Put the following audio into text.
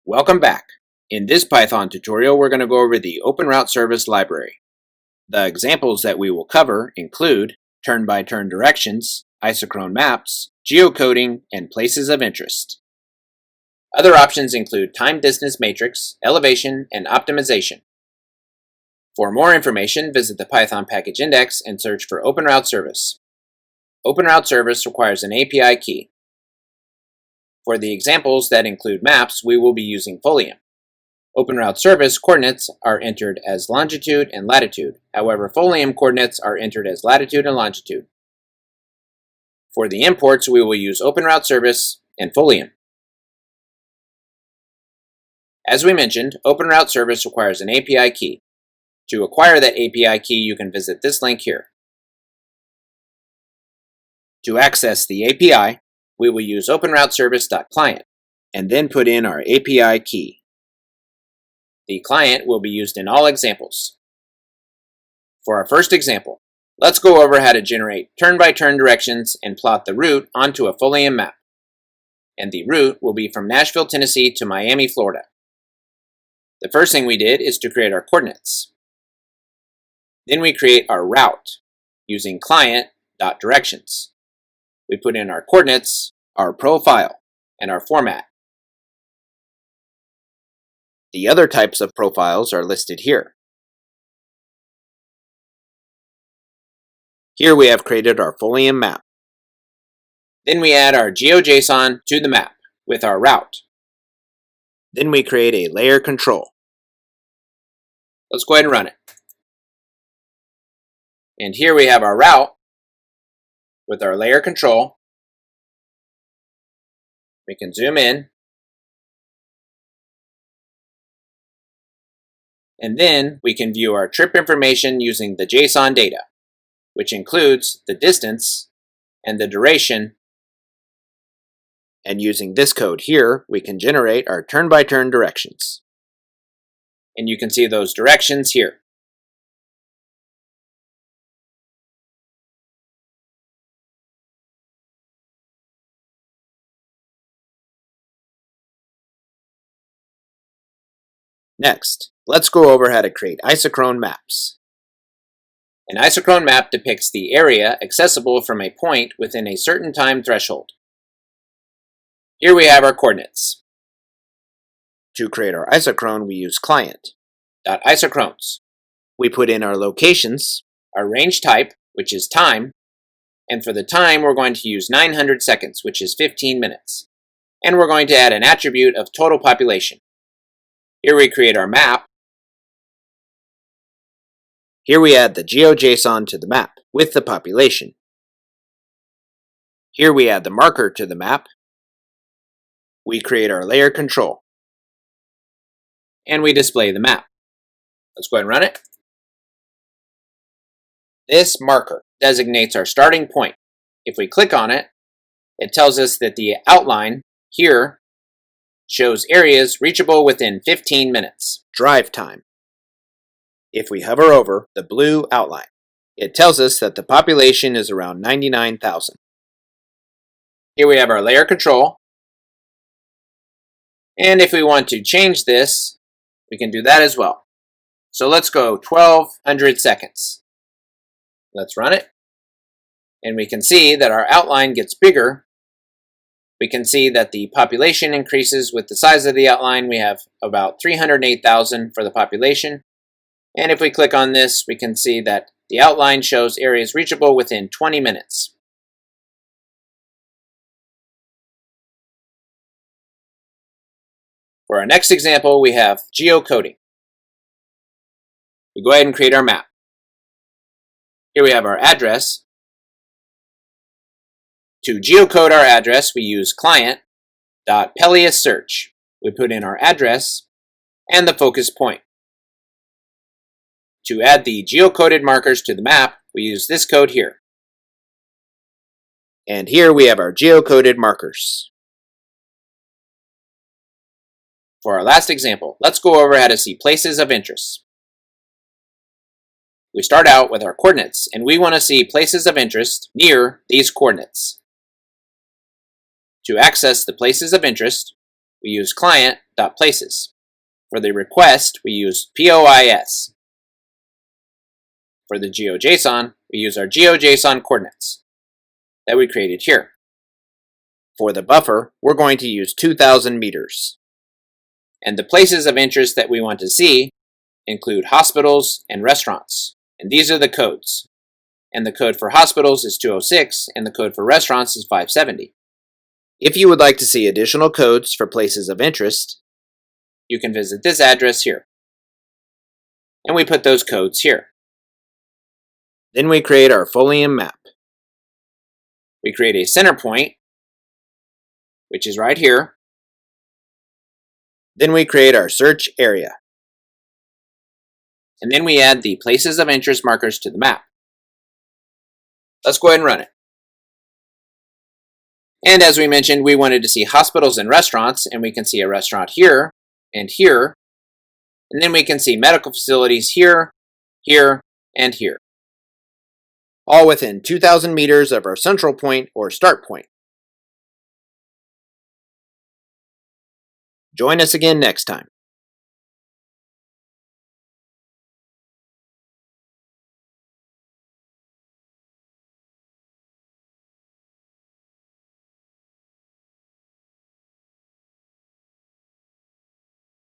Welcome back. In this Python tutorial, we're going to go over the Openrouteservice library. The examples that we will cover include turn-by-turn directions, Isochrone maps, geocoding, and places of interest. Other options include time-distance matrix, elevation, and optimization. For more information, visit the Python package index and search for Openrouteservice. Openrouteservice requires an API key. For the examples that include maps, we will be using Foliam. Openrouteservice coordinates are entered as longitude and latitude. However, Foliam coordinates are entered as latitude and longitude. For the imports, we will use Openrouteservice and Foliam. As we mentioned, Openrouteservice requires an API key. To acquire that API key, you can visit this link here. To access the API, we will use openrouteservice.client and then put in our API key. The client will be used in all examples. For our first example, let's go over how to generate turn-by-turn directions and plot the route onto a Foliam map. And the route will be from Nashville, Tennessee to Miami, Florida. The first thing we did is to create our coordinates. Then we create our route using client.directions. We put in our coordinates, our profile, and our format. The other types of profiles are listed here. Here we have created our Foliam map. Then we add our GeoJSON to the map with our route. Then we create a layer control. Let's go ahead and run it. And here we have our route with our layer control. We can zoom in. And then we can view our trip information using the JSON data, which includes the distance and the duration. And using this code here, we can generate our turn-by-turn directions. And you can see those directions here. Next, let's go over how to create Isochrone maps. An Isochrone map depicts the area accessible from a point within a certain time threshold. Here we have our coordinates. To create our Isochrone, we use client.isochrones. We put in our locations, our range type, which is time, and for the time we're going to use 900 seconds, which is 15 minutes. And we're going to add an attribute of total population. Here we create our map. Here we add the GeoJSON to the map with the population. Here we add the marker to the map. We create our layer control. And we display the map. Let's go ahead and run it. This marker designates our starting point. If we click on it, it tells us that the outline here shows areas reachable within 15 minutes, drive time. If we hover over the blue outline, it tells us that the population is around 99,000. Here we have our layer control. And if we want to change this, we can do that as well. So let's go 1200 seconds. Let's run it. And we can see that our outline gets bigger. We can see that the population increases with the size of the outline. We have about 308,000 for the population. And if we click on this, we can see that the outline shows areas reachable within 20 minutes. For our next example, we have geocoding. We go ahead and create our map. Here we have our address. To geocode our address, we use client.PeliasSearch. We put in our address and the focus point. To add the geocoded markers to the map, we use this code here. And here we have our geocoded markers. For our last example, let's go over how to see places of interest. We start out with our coordinates, and we want to see places of interest near these coordinates. To access the places of interest, we use client map.places. For the request, we use POIS. For the GeoJSON, we use our GeoJSON coordinates that we created here. For the buffer, we're going to use 2,000 meters. And the places of interest that we want to see include hospitals and restaurants. And these are the codes. And the code for hospitals is 206, and the code for restaurants is 570. If you would like to see additional codes for places of interest, you can visit this address here. And we put those codes here. Then we create our Foliam map. We create a center point, which is right here. Then we create our search area. And then we add the places of interest markers to the map. Let's go ahead and run it. And as we mentioned, we wanted to see hospitals and restaurants, and we can see a restaurant here and here. And then we can see medical facilities here, here, and here. All within 2,000 meters of our central point or start point. Join us again next time.